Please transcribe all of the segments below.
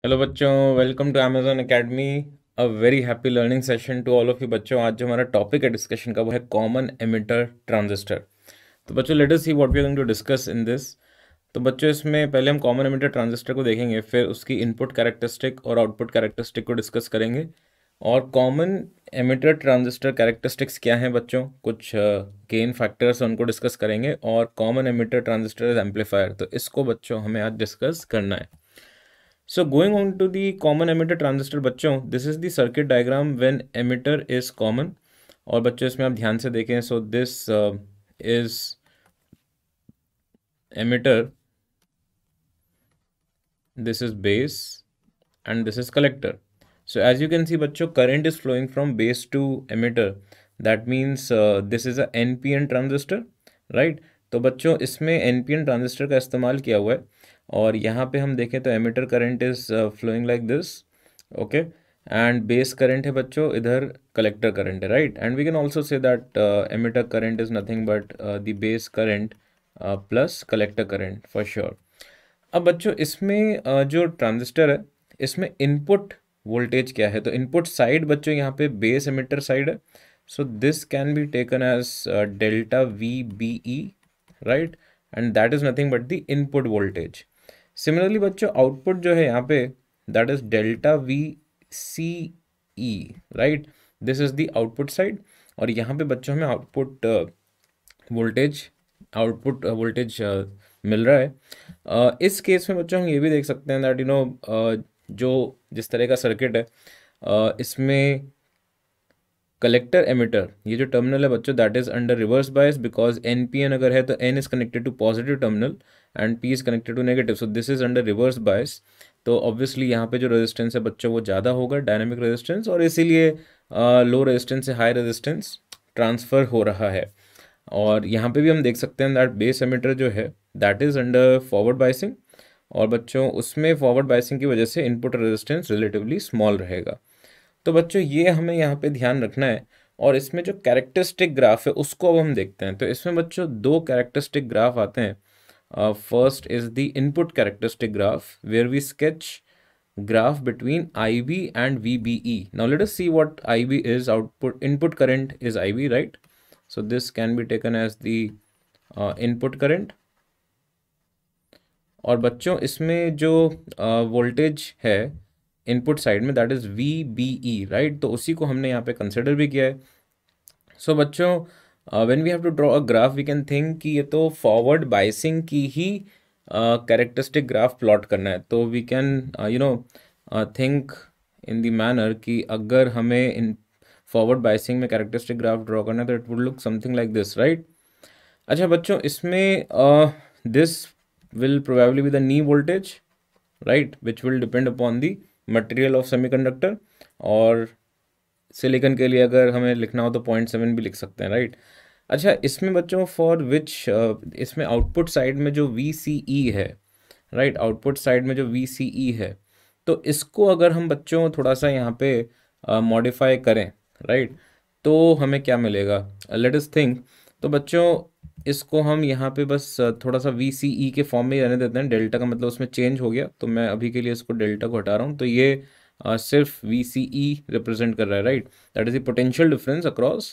Hello बच्चों, welcome to Amazon academy. A very happy learning session to all of you बच्चों। आज जो हमारा टॉपिक है डिस्कशन का वो है कॉमन एमिटर ट्रांजिस्टर। तो बच्चों let us see what we are going to discuss in this. तो बच्चों इसमें पहले हम कॉमन एमिटर ट्रांजिस्टर को देखेंगे, फिर उसकी इनपुट कैरेक्टरिस्टिक और आउटपुट कैरेक्टरिस्टिक को डिस्कस करेंगे। और कॉमन एमिटर ट्रांजिस्टर कैरेक्टरिस्टिक्स क्या हैं बच्चों, कुछ गेन फैक्टर्स उनको डिस्कस करेंगे। और common emitter transistor is amplifier, तो इसको बच्चों हमें आज डिस्कस करना है। So going on to the common emitter transistor बच्चों, this is the circuit diagram when emitter is common। और बच्चों इसमें आप ध्यान से देखें, so this is emitter, this is base and this is collector। So as you can see बच्चों, current is flowing from base to emitter, that means this is a NPN transistor, right। तो बच्चों इसमें NPN transistor का इस्तेमाल किया हुआ है। और यहाँ पे हम देखें तो emitter current is flowing like this, okay. And base current है बच्चों, इधर कलेक्टर करंट है, right. And we can also say that emitter current is nothing but the base current plus collector current for sure. अब बच्चों इसमें जो transistor है इसमें इनपुट वोल्टेज क्या है, तो इनपुट साइड बच्चों यहाँ पे बेस एमिटर साइड है। So this can be taken as delta V B E, right. And that is nothing but the input voltage. Similarly बच्चों आउटपुट जो है यहाँ पे, that is delta V C E, right. This is the output side. और यहाँ पे बच्चों हमें वोल्टेज आउटपुट वोल्टेज मिल रहा है। इस केस में बच्चों हम ये भी देख सकते हैं दैट जो जिस तरह का सर्किट है, इसमें कलेक्टर एमिटर ये जो टर्मिनल है बच्चों, that is under reverse bias, because N P N अगर है तो N is connected to positive terminal and P is connected to negative, so this is under reverse bias. तो ऑब्वियसली यहाँ पे जो रेजिस्टेंस है बच्चों वो ज़्यादा होगा, डायनामिक रेजिस्टेंस, और इसीलिए लो रेजिस्टेंस से हाई रेजिस्टेंस ट्रांसफ़र हो रहा है। और यहाँ पे भी हम देख सकते हैं दैट बेस एमिटर जो है that is under forward biasing. और बच्चों उसमें फॉरवर्ड बाइसिंग की वजह से इनपुट रेजिस्टेंस रिलेटिवली स्मॉल रहेगा। तो बच्चों ये हमें यहाँ पे ध्यान रखना है। और इसमें जो कैरेक्टरिस्टिक ग्राफ है उसको अब हम देखते हैं। तो इसमें बच्चों दो कैरेक्टरिस्टिक ग्राफ आते हैं। First is the input characteristic graph where we sketch graph between IB and VBE. Now let us see what IB is. Output input current is IB, right? So this can be taken as the input current। और बच्चों इसमें जो voltage है input side में that is VBE, right. तो उसी को हमने यहाँ पे कंसिडर भी किया है। सो बच्चों when we have to draw a graph we can think कि ये तो फॉरवर्ड बाइसिंग की ही कैरेक्टरिस्टिक ग्राफ प्लॉट करना है। तो we can think in the manner कि अगर हमें इन फॉरवर्ड बाइसिंग में कैरेक्टरिस्टिक ग्राफ ड्रॉ करना है तो it would look something like this, right. अच्छा बच्चों इसमें this will probably be the knee voltage, right, which will depend upon the material of semiconductor। और सिलिकॉन के लिए अगर हमें लिखना हो तो 0.7 भी लिख सकते हैं, राइट। अच्छा इसमें बच्चों फॉर विच इसमें आउटपुट साइड में जो वी सी ई है, राइट, आउटपुट साइड में जो वी सी ई है, तो इसको अगर हम बच्चों थोड़ा सा यहाँ पे मॉडिफाई करें, राइट, तो हमें क्या मिलेगा, लेट अस थिंक। तो बच्चों इसको हम यहाँ पे बस थोड़ा सा वी सी ई के फॉर्म में ही रहने देते हैं। डेल्टा का मतलब उसमें चेंज हो गया, तो मैं अभी के लिए इसको डेल्टा को हटा रहा हूँ। तो ये सिर्फ वी सी ई रिप्रेजेंट कर रहा है, right. That is the potential difference across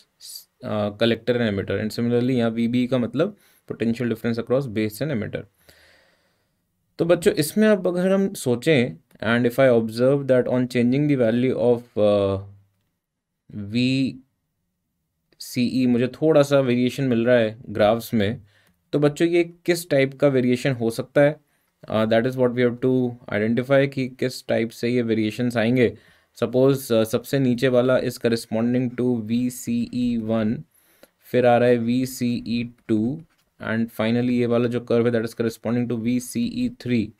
collector and emitter. And similarly यहाँ वी बी का मतलब potential difference across base and emitter. तो बच्चों इसमें अब अगर हम सोचें and if I observe that on changing the value of V C E मुझे थोड़ा सा वेरिएशन मिल रहा है ग्राफ्स में। तो बच्चों ये किस टाइप का वेरिएशन हो सकता है, that is what we have to identify कि किस टाइप से ये वेरिएशंस आएंगे। सपोज सबसे नीचे वाला is corresponding to V C E one, फिर आ रहा है V C E two, and finally ये वाला जो कर्व है that is corresponding to V C E three.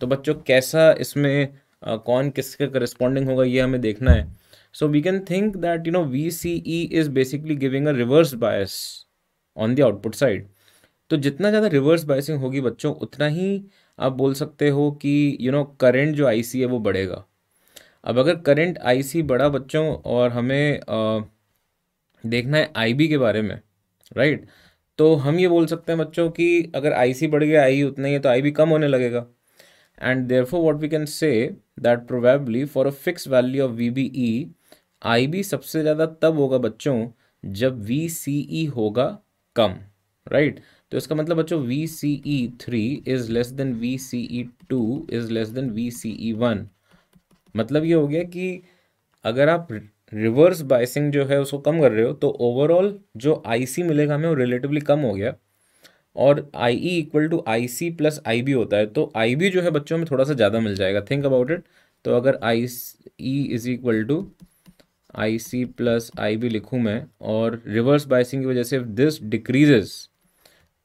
तो बच्चों कैसा इसमें कौन किसके करस्पॉन्डिंग होगा ये हमें देखना है। So we can think that VCE is basically giving a reverse bias on the output side। तो जितना ज़्यादा रिवर्स बायसिंग होगी बच्चों उतना ही आप बोल सकते हो कि करंट जो आईसी है वो बढ़ेगा। अब अगर करंट आईसी बढ़ा बच्चों और हमें देखना है आईबी के बारे में, राइट, तो हम ये बोल सकते हैं बच्चों कि अगर आईसी बढ़ गया आई उतना ही है तो आईबी कम होने लगेगा। and therefore what we can say that probably for a fixed value of VBE IB सबसे ज़्यादा तब होगा बच्चों जब VCE होगा कम, राइट। तो इसका मतलब बच्चों VCE3 is less than VCE2 is less than VCE1। मतलब ये हो गया कि अगर आप रिवर्स बायसिंग जो है उसको कम कर रहे हो तो ओवरऑल जो IC मिलेगा हमें वो रिलेटिवली कम हो गया, और IE equal to IC plus IB होता है, तो IB जो है बच्चों में थोड़ा सा ज़्यादा मिल जाएगा। Think about it. तो अगर IE is equal to IC plus IB लिखूँ मैं, और रिवर्स बायसिंग की वजह से दिस डिक्रीजेस,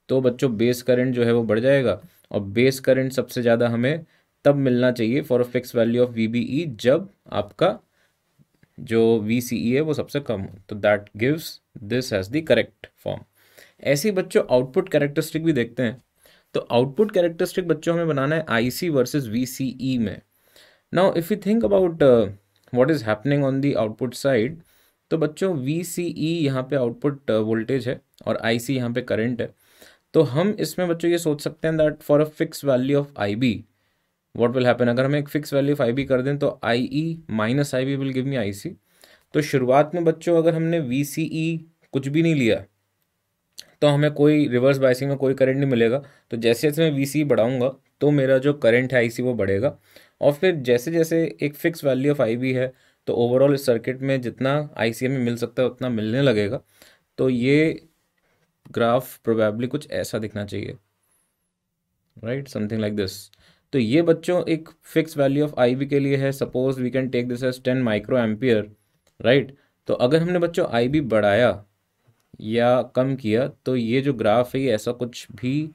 तो बच्चों बेस करंट जो है वो बढ़ जाएगा, और बेस करंट सबसे ज़्यादा हमें तब मिलना चाहिए for a fix value of VBE जब आपका जो VCE है वो सबसे कम हो। तो that gives this as the correct form. ऐसे ही बच्चों आउटपुट कैरेक्टरिस्टिक भी देखते हैं। तो आउटपुट कैरेक्टरिस्टिक बच्चों हमें बनाना है IC वर्सेस VCE में। Now if you think about what is happening on the output side, तो बच्चों VCE यहाँ पे आउटपुट वोल्टेज है और IC यहाँ पे करंट है। तो हम इसमें बच्चों ये सोच सकते हैं that for a fix value of IB what will happen, अगर हम एक फिक्स वैल्यू ऑफ IB कर दें तो IE minus IB will give me IC। तो शुरुआत में बच्चों अगर हमने VCE कुछ भी नहीं लिया तो हमें कोई रिवर्स बायसिंग में कोई करंट नहीं मिलेगा। तो जैसे जैसे मैं VCE बढ़ाऊंगा तो मेरा जो करंट है IC वो बढ़ेगा, और फिर जैसे जैसे एक फिक्स वैल्यू ऑफ IB है तो ओवरऑल इस सर्किट में जितना IC हमें मिल सकता है उतना मिलने लगेगा। तो ये ग्राफ प्रोबेबली कुछ ऐसा दिखना चाहिए, राइट, समथिंग लाइक दिस। तो ये बच्चों एक फिक्स वैल्यू ऑफ IB के लिए है। Suppose we can take this as 10 micro ampere, right. तो अगर हमने बच्चों IB बढ़ाया या कम किया तो ये जो ग्राफ है ये ऐसा कुछ भी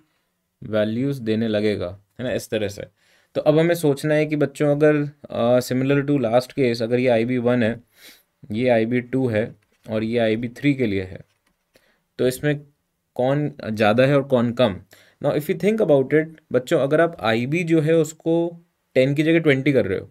वैल्यूज़ देने लगेगा, है ना, इस तरह से। तो अब हमें सोचना है कि बच्चों अगर सिमिलर टू लास्ट केस, अगर ये IB1 है, ये IB2 है और ये IB3 के लिए है, तो इसमें कौन ज़्यादा है और कौन कम। Now if you think about it बच्चों, अगर आप IB जो है उसको 10 की जगह 20 कर रहे हो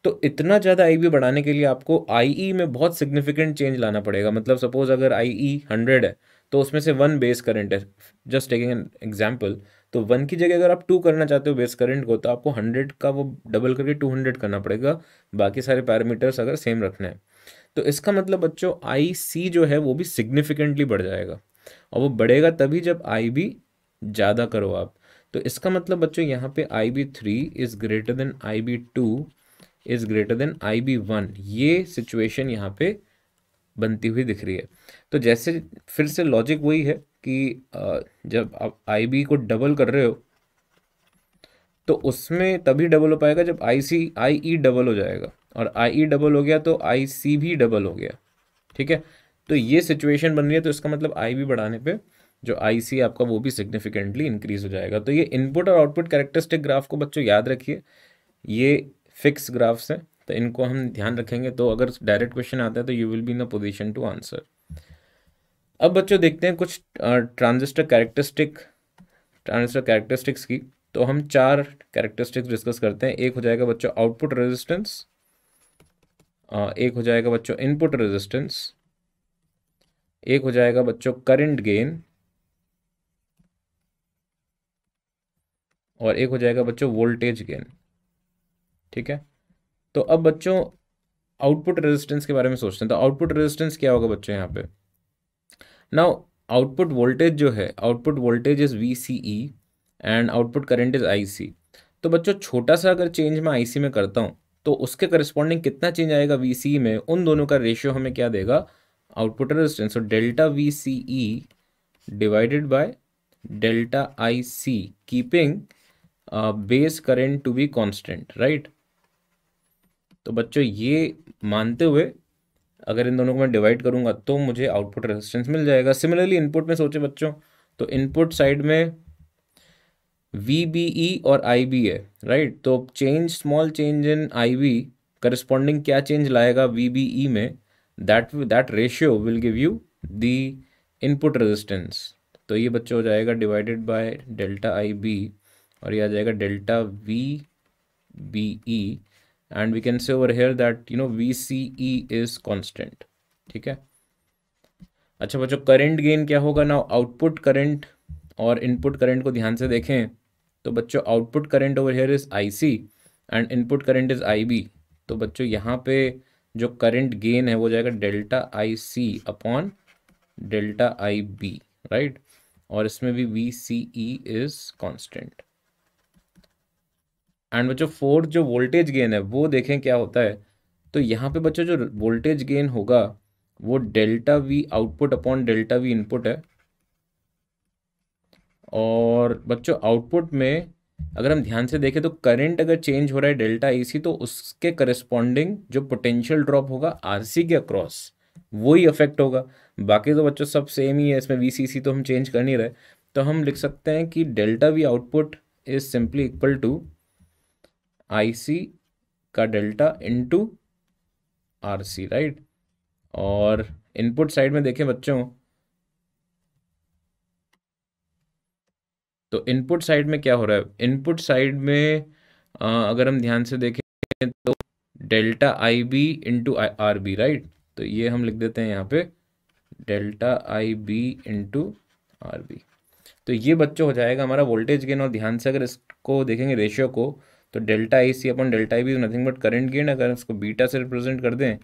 तो इतना ज़्यादा IB बढ़ाने के लिए आपको IE में बहुत सिग्निफिकेंट चेंज लाना पड़ेगा। मतलब सपोज अगर IE 100 है तो उसमें से 1 बेस करंट है, जस्ट टेकिंग एन एग्जांपल। तो 1 की जगह अगर आप 2 करना चाहते हो बेस करंट को तो आपको 100 का वो डबल करके 200 करना पड़ेगा, बाकी सारे पैरामीटर्स अगर सेम रखने हैं। तो इसका मतलब बच्चों IC जो है वो भी सिग्निफिकेंटली बढ़ जाएगा, और वो बढ़ेगा तभी जब IB ज़्यादा करो आप। तो इसका मतलब बच्चों यहाँ पे IB3 is greater than IB2 is greater than IB1, ये सिचुएशन यहाँ पे बनती हुई दिख रही है। तो जैसे फिर से लॉजिक वही है कि जब आप IB को डबल कर रहे हो तो उसमें तभी डबल हो पाएगा जब IE डबल हो जाएगा, और IE डबल हो गया तो IC भी डबल हो गया, ठीक है। तो ये सिचुएशन बन रही है, तो इसका मतलब IB बढ़ाने पे जो IC आपका वो भी सिग्निफिकेंटली इंक्रीज हो जाएगा। तो ये इनपुट और आउटपुट कैरेक्टरिस्टिक ग्राफ को बच्चों याद रखिए, ये फिक्स ग्राफ्स हैं तो इनको हम ध्यान रखेंगे। तो अगर डायरेक्ट क्वेश्चन आता है तो you will be in a position to answer. अब बच्चों देखते हैं कुछ ट्रांजिस्टर कैरेक्टरिस्टिक्स की। तो हम 4 कैरेक्टरिस्टिक्स डिस्कस करते हैं। एक हो जाएगा बच्चों आउटपुट रेजिस्टेंस, एक हो जाएगा बच्चों इनपुट रेजिस्टेंस, एक हो जाएगा बच्चों करंट गेन, और एक हो जाएगा बच्चों वोल्टेज गेन, ठीक है। तो अब बच्चों आउटपुट रेजिस्टेंस के बारे में सोचते हैं। तो आउटपुट रेजिस्टेंस क्या होगा बच्चों यहाँ पे। नाउ आउटपुट वोल्टेज जो है, output voltage is VCE and output current is IC। तो बच्चों छोटा सा अगर चेंज मैं IC में करता हूँ तो उसके करस्पॉन्डिंग कितना चेंज आएगा VCE में, उन दोनों का रेशियो हमें क्या देगा, आउटपुट रेजिस्टेंस। तो delta VCE divided by delta IC keeping base current to be constant, right. तो बच्चों ये मानते हुए अगर इन दोनों को मैं डिवाइड करूंगा तो मुझे आउटपुट रेजिस्टेंस मिल जाएगा। सिमिलरली इनपुट में सोचे बच्चों, तो इनपुट साइड में VBE और IB है, राइट। तो small change in IB corresponding क्या चेंज लाएगा VBE में, that ratio will give you the input resistance. तो ये बच्चों हो जाएगा डिवाइडेड बाय डेल्टा IB, और ये आ जाएगा delta VBE, and we can say over here that VCE is constant, ठीक है। अच्छा बच्चों करंट गेन क्या होगा ना, आउटपुट करंट और इनपुट करंट को ध्यान से देखें तो बच्चों output current over here is IC and input current is IB। तो बच्चों यहाँ पे जो करंट गेन है वो जाएगा delta IC upon delta IB, right. और इसमें भी VCE इज कांस्टेंट। एंड बच्चों फोर्थ जो वोल्टेज गेन है वो देखें क्या होता है। तो यहाँ पे बच्चों जो वोल्टेज गेन होगा वो delta V output upon delta V input है। और बच्चों आउटपुट में अगर हम ध्यान से देखें तो करंट अगर चेंज हो रहा है डेल्टा IC तो उसके करस्पॉन्डिंग जो पोटेंशियल ड्रॉप होगा RC के अक्रॉस वो ही अफेक्ट होगा। बाकी तो बच्चों सब सेम ही है, इसमें VCC तो हम चेंज कर नहीं रहे। तो हम लिख सकते हैं कि delta V output is simply equal to IC का डेल्टा इनटू RC, राइट। और इनपुट साइड में देखें बच्चों तो इनपुट साइड में क्या हो रहा है, इनपुट साइड में अगर हम ध्यान से देखें तो delta IB into RB, right. तो ये हम लिख देते हैं यहाँ पे डेल्टा IB इंटू RB। तो ये बच्चों हो जाएगा हमारा वोल्टेज गेन। और ध्यान से अगर इसको देखेंगे रेशियो को तो delta IC upon delta IB is nothing but current gain. अगर इसको बीटा से रिप्रेजेंट कर दें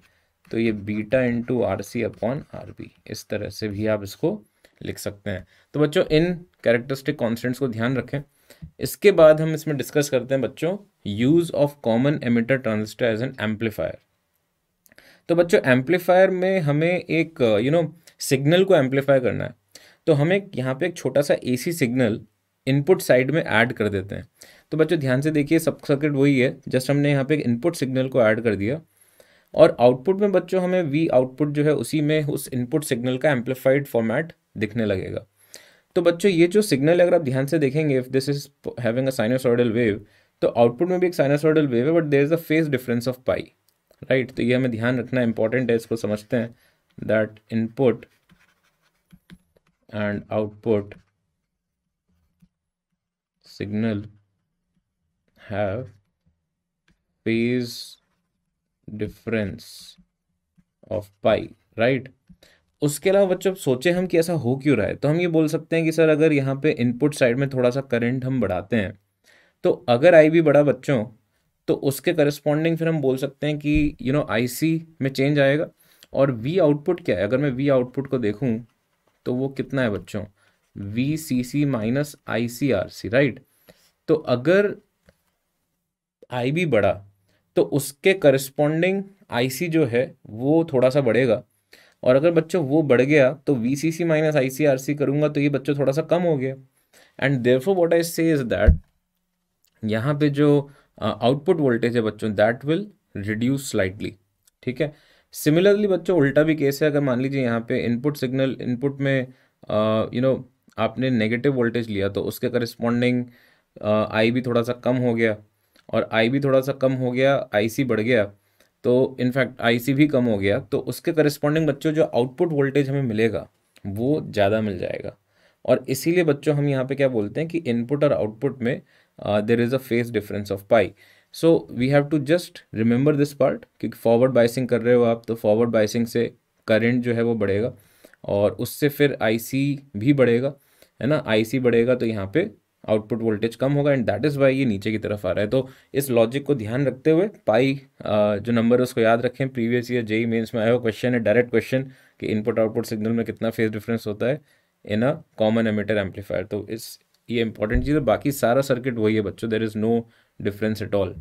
तो ये beta into RC upon RB, इस तरह से भी आप इसको लिख सकते हैं। तो बच्चों इन कैरेक्टरिस्टिक कॉन्स्टेंट्स को ध्यान रखें। इसके बाद हम इसमें डिस्कस करते हैं बच्चों use of common emitter transistor as an amplifier. तो बच्चों एम्पलीफायर में हमें एक सिग्नल को एम्पलीफाई करना है। तो हमें यहाँ पे एक छोटा सा AC सिग्नल इनपुट साइड में ऐड कर देते हैं। तो बच्चों ध्यान से देखिए सब सर्किट वही है, जस्ट हमने यहाँ पे एक इनपुट सिग्नल को ऐड कर दिया और आउटपुट में बच्चों हमें V आउटपुट जो है उसी में उस इनपुट सिग्नल का एम्पलीफाइड फॉर्मेट दिखने लगेगा। तो बच्चों ये जो सिग्नल है अगर आप ध्यान से देखेंगे if this is having a sinusoidal wave तो आउटपुट में भी एक साइनसॉइडल वेव है but there is a phase difference of pi, right. तो ये हमें ध्यान रखना इंपॉर्टेंट है, इसको समझते हैं that input and output signal have phase difference of pi, right. उसके अलावा बच्चों सोचे हम कि ऐसा हो क्यों रहा है, तो हम ये बोल सकते हैं कि सर अगर यहाँ पे इनपुट साइड में थोड़ा सा करंट हम बढ़ाते हैं तो अगर IB बढ़ा बच्चों तो उसके करस्पॉन्डिंग फिर हम बोल सकते हैं कि IC में चेंज आएगा। और V आउटपुट क्या है, अगर मैं V आउटपुट को देखूं तो वो कितना है बच्चों VCC माइनस ICRC, राइट। तो अगर IB बढ़ा तो उसके करस्पॉन्डिंग IC जो है वो थोड़ा सा बढ़ेगा। और अगर बच्चों वो बढ़ गया तो VCC माइनस ICRC करूंगा तो ये बच्चों थोड़ा सा कम हो गया। एंड देयरफॉर व्हाट आई से इज दैट यहाँ पे जो आउटपुट वोल्टेज है बच्चों दैट विल रिड्यूस स्लाइटली, ठीक है। सिमिलरली बच्चों उल्टा भी केस है, अगर मान लीजिए यहाँ पे इनपुट सिग्नल इनपुट में आपने नेगेटिव वोल्टेज लिया तो उसके करस्पॉन्डिंग IB थोड़ा सा कम हो गया और IB थोड़ा सा कम हो गया, IC बढ़ गया तो इनफैक्ट IC भी कम हो गया तो उसके करस्पॉन्डिंग बच्चों जो आउटपुट वोल्टेज हमें मिलेगा वो ज़्यादा मिल जाएगा। और इसीलिए बच्चों हम यहाँ पे क्या बोलते हैं कि इनपुट और आउटपुट में there is a phase difference of pi. So we have to just remember this part, क्योंकि फॉरवर्ड बाइसिंग कर रहे हो आप तो फॉरवर्ड बाइसिंग से करंट जो है वो बढ़ेगा और उससे फिर IC भी बढ़ेगा, है ना। IC बढ़ेगा तो यहाँ पे आउटपुट वोल्टेज कम होगा एंड दैट इज़ वाई ये नीचे की तरफ आ रहा है। तो इस लॉजिक को ध्यान रखते हुए पाई जो नंबर है उसको याद रखें। प्रीवियस ईयर JEE मेंस में आया हुआ क्वेश्चन है, डायरेक्ट क्वेश्चन कि इनपुट आउटपुट सिग्नल में कितना फेज डिफरेंस होता है इन अ कॉमन एमिटर एम्पलीफायर। तो ये इंपॉर्टेंट चीज़ है, बाकी सारा सर्किट वही है बच्चों, there is no difference at all.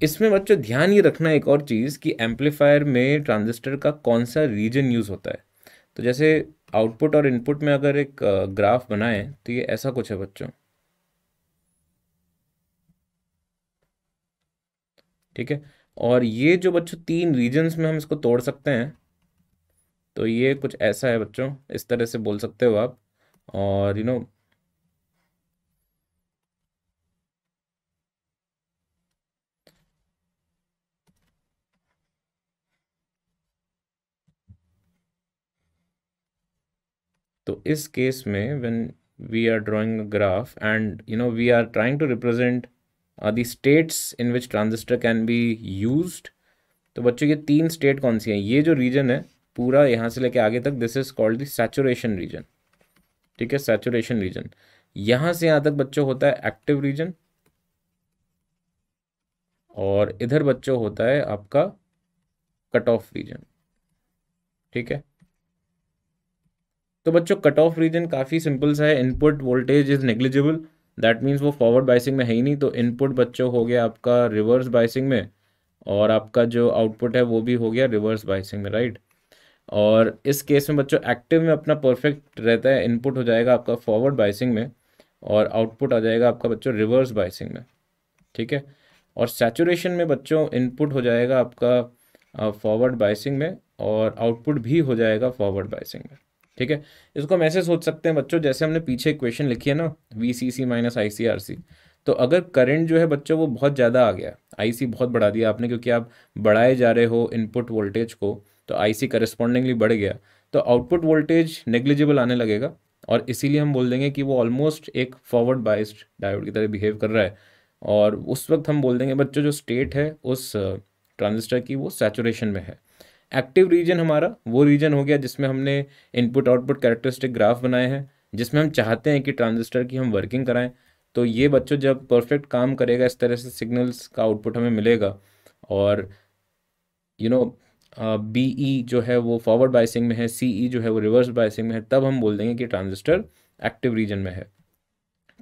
इसमें बच्चों ध्यान ये रखना एक और चीज़ कि एम्पलीफायर में ट्रांजिस्टर का कौन सा रीजन यूज़ होता है। तो जैसे आउटपुट और इनपुट में अगर एक ग्राफ बनाएं तो ये ऐसा कुछ है बच्चों, ठीक है। और ये जो बच्चों 3 रीजन्स में हम इसको तोड़ सकते हैं तो ये कुछ ऐसा है बच्चों, इस तरह से बोल सकते हो आप। और तो इस केस में when we are drawing a graph and we are trying to represent the states in which transistor can be used. तो बच्चों ये 3 स्टेट कौन सी हैं, ये जो रीजन है पूरा यहाँ से लेके आगे तक this is called the saturation region, ठीक है, सैचुरेशन रीजन। यहाँ से यहाँ तक बच्चों होता है एक्टिव रीजन, और इधर बच्चों होता है आपका कट ऑफ रीजन। ठीक है, तो बच्चों कट ऑफ रीजन काफ़ी सिंपल सा है। Input voltage is negligible, that means वो फॉरवर्ड बाइसिंग में है ही नहीं, तो इनपुट बच्चों हो गया आपका रिवर्स बाइसिंग में, और आपका जो आउटपुट है वो भी हो गया रिवर्स बाइसिंग में, राइट। और इस केस में बच्चों एक्टिव में अपना परफेक्ट रहता है, इनपुट हो जाएगा आपका फॉरवर्ड बाइसिंग में और आउटपुट आ जाएगा आपका बच्चों रिवर्स बाइसिंग में। ठीक है, और सैचुरेशन में बच्चों इनपुट हो जाएगा आपका फॉरवर्ड बाइसिंग में और आउटपुट भी हो जाएगा फॉरवर्ड बाइसिंग में। ठीक है, इसको हम ऐसे सोच सकते हैं बच्चों, जैसे हमने पीछे इक्वेशन लिखी है ना, V C C minus I C R C. तो अगर करंट जो है बच्चों वो बहुत ज़्यादा आ गया, आई सी बहुत बढ़ा दिया आपने, क्योंकि आप बढ़ाए जा रहे हो इनपुट वोल्टेज को, तो आई सी करस्पॉन्डिंगली बढ़ गया, तो आउटपुट वोल्टेज नेग्लिजिबल आने लगेगा, और इसीलिए हम बोल देंगे कि वो ऑलमोस्ट एक फॉरवर्ड बाइस्ड डायोड की तरह बिहेव कर रहा है। और उस वक्त हम बोल देंगे बच्चों जो स्टेट है उस ट्रांजिस्टर की वो सैचुरेशन में है। एक्टिव रीजन हमारा वो रीजन हो गया जिसमें हमने इनपुट आउटपुट कैरेक्टरिस्टिक ग्राफ बनाए हैं, जिसमें हम चाहते हैं कि ट्रांजिस्टर की हम वर्किंग कराएं। तो ये बच्चों जब परफेक्ट काम करेगा, इस तरह से सिग्नल्स का आउटपुट हमें मिलेगा, और यू नो बीई जो है वो फॉरवर्ड बाइसिंग में है, सीई जो है वो रिवर्स बाइसिंग में है, तब हम बोल देंगे कि ट्रांजिस्टर एक्टिव रीजन में है।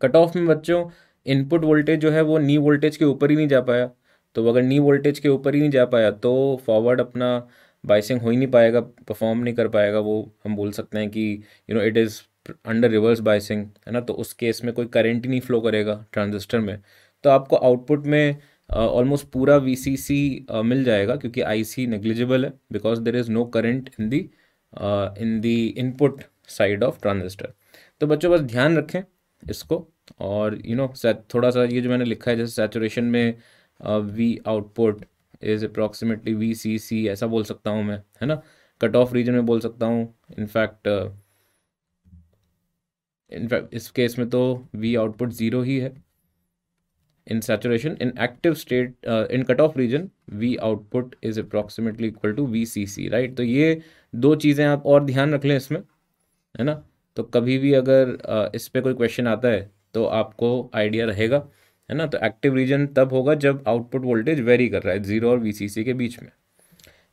कट ऑफ में बच्चों इनपुट वोल्टेज जो है वो नी वोल्टेज के ऊपर ही नहीं जा पाया, तो अगर नी वोल्टेज के ऊपर ही नहीं जा पाया तो फॉरवर्ड अपना बाइसिंग हो ही नहीं पाएगा, परफॉर्म नहीं कर पाएगा वो। हम बोल सकते हैं कि it is under reverse biasing, है ना, तो उस केस में कोई करंट ही नहीं फ्लो करेगा ट्रांजिस्टर में, तो आपको आउटपुट में ऑलमोस्ट पूरा वीसीसी मिल जाएगा, क्योंकि आईसी नेग्लिजिबल है, because there is no current in the input side of transistor. तो बच्चों बस ध्यान रखें इसको, और थोड़ा सा ये जो मैंने लिखा है, जैसे सैचुरेशन में V output is approximately V C C, ऐसा बोल सकता हूँ मैं, है ना। कट ऑफ रीजन में बोल सकता हूँ, इनफैक्ट इस केस में तो वी आउटपुट ज़ीरो ही है in saturation. In active state, in cut off region V output is approximately equal to V C C, right. तो ये दो चीज़ें आप और ध्यान रख लें इसमें, है ना। तो कभी भी अगर इस पे कोई क्वेश्चन आता है तो आपको आइडिया रहेगा, है ना। तो एक्टिव रीजन तब होगा जब आउटपुट वोल्टेज वेरी कर रहा है जीरो और वीसीसी के बीच में।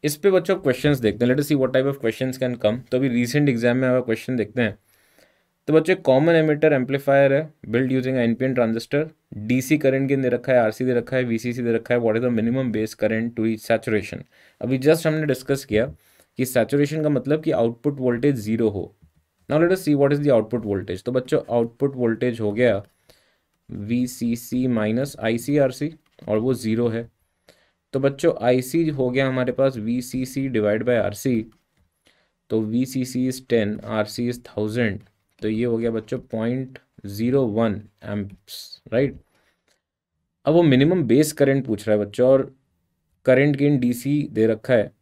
इस पे बच्चों क्वेश्चंस देखते हैं, late us see what type of questions can come. तो अभी रिसेंट एग्जाम में आया क्वेश्चन देखते हैं। तो बच्चे कॉमन एमिटर एम्पलीफायर है, build using NPN transistor, DC current gain दे रखा है, आरसी दे रखा है, वीसीसी दे रखा है, what is the minimum base current to reach saturation. अभी जस्ट हमने डिस्कस किया कि सैचुरेशन का मतलब कि आउटपुट वोल्टेज जीरो हो। Now let us see what is the output voltage. तो बच्चों आउटपुट वोल्टेज हो गया V C C minus I C R C, और वो ज़ीरो है। तो बच्चों आई सी हो गया हमारे पास V C C divide by R C, तो V C C is 10, R C is 1000, तो ये हो गया बच्चों 0.01 एम्प्स, राइट। अब वो मिनिमम बेस करंट पूछ रहा है बच्चों, और करंट गेन डीसी दे रखा है।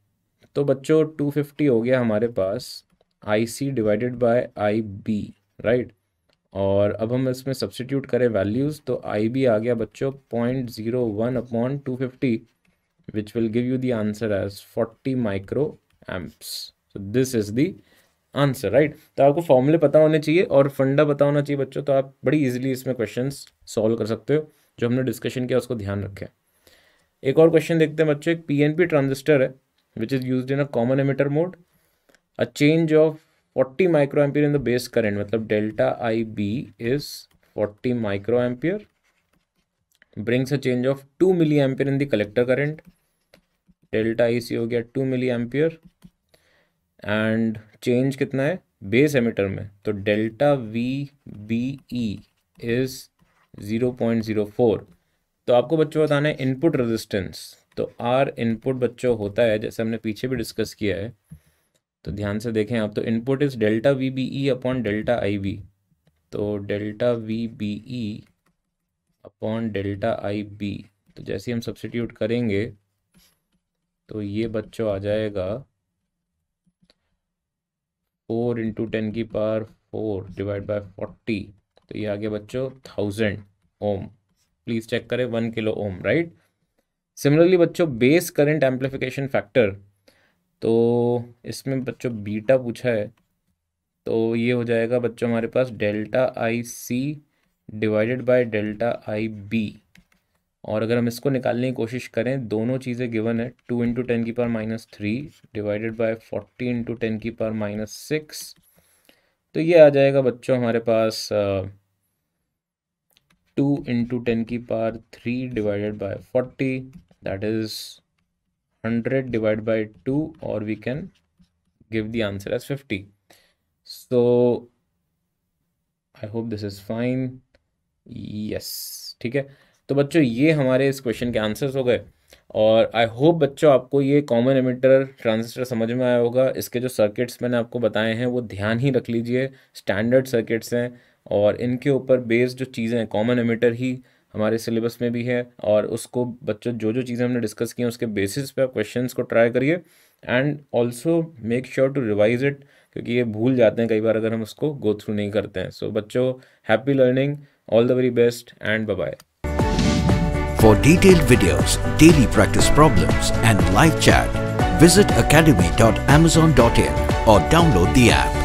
तो बच्चों 250 हो गया हमारे पास I C divided by I B, right. और अब हम इसमें सब्सटीट्यूट करें वैल्यूज़, तो आई बी आ गया बच्चों 0.01 upon 250, which will give you the answer as 40 micro amps. So this is the answer, right. तो आपको फॉर्मूले पता होने चाहिए और फंडा पता होना चाहिए बच्चों, तो आप बड़ी इजीली इसमें क्वेश्चंस सॉल्व कर सकते हो। जो हमने डिस्कशन किया उसको ध्यान रखें। एक और क्वेश्चन देखते हैं बच्चों। एक पीएनपी ट्रांजिस्टर है which is used in a common emitter mode, a change of 40 microampere in the base current, मतलब delta IB is 40 microampere, brings a change of 2 milliampere in the collector current, delta IC हो गया 2 milliampere, and change कितना है base emitter में, तो delta VBE is 0.04। तो आपको बच्चों बताना है इनपुट रेजिस्टेंस। तो आर इनपुट बच्चों होता है, जैसे हमने पीछे भी डिस्कस किया है, तो ध्यान से देखें आप। तो input is delta V B E upon delta I B, तो delta V B E upon delta I B, तो जैसे हम सब्सटीट्यूट करेंगे तो ये बच्चों आ जाएगा 4 × 10⁴ डिवाइड बाय 40, तो ये आ गया बच्चों 1000 ओम। प्लीज़ चेक करें 1 किलो ओम, राइट। सिमिलरली बच्चों बेस करंट एम्पलीफिकेशन फैक्टर, तो इसमें बच्चों बीटा पूछा है, तो ये हो जाएगा बच्चों हमारे पास delta I C divided by delta I B. और अगर हम इसको निकालने की कोशिश करें, दोनों चीज़ें गिवन है, 2 इंटू 10⁻³ डिवाइडेड बाय 40 इंटू 10⁻�6। तो ये आ जाएगा बच्चों हमारे पास 2 into 10⁻³ divided by 40, that is 100 divide by 2, और we can give the answer as 50। So I hope this is fine. Yes, ठीक है। तो बच्चों ये हमारे इस क्वेश्चन के आंसर्स हो गए, और आई होप बच्चों आपको ये कॉमन एमिटर ट्रांजिस्टर समझ में आया होगा। इसके जो सर्किट्स मैंने आपको बताए हैं वो ध्यान ही रख लीजिए, स्टैंडर्ड सर्किट्स हैं, और इनके ऊपर बेस्ड जो चीज़ें हैं, कॉमन एमिटर ही हमारे सिलेबस में भी है, और उसको बच्चों जो जो चीज़ें हमने डिस्कस की हैं उसके बेसिस पे आप क्वेश्चंस को ट्राई करिए, and also make sure to revise it, क्योंकि ये भूल जाते हैं कई बार अगर हम उसको गो थ्रू नहीं करते हैं। सो बच्चों, happy learning, all the very best, and bye bye. For detailed videos, daily practice problems and live chat, visit academy.amazon.in or download the app.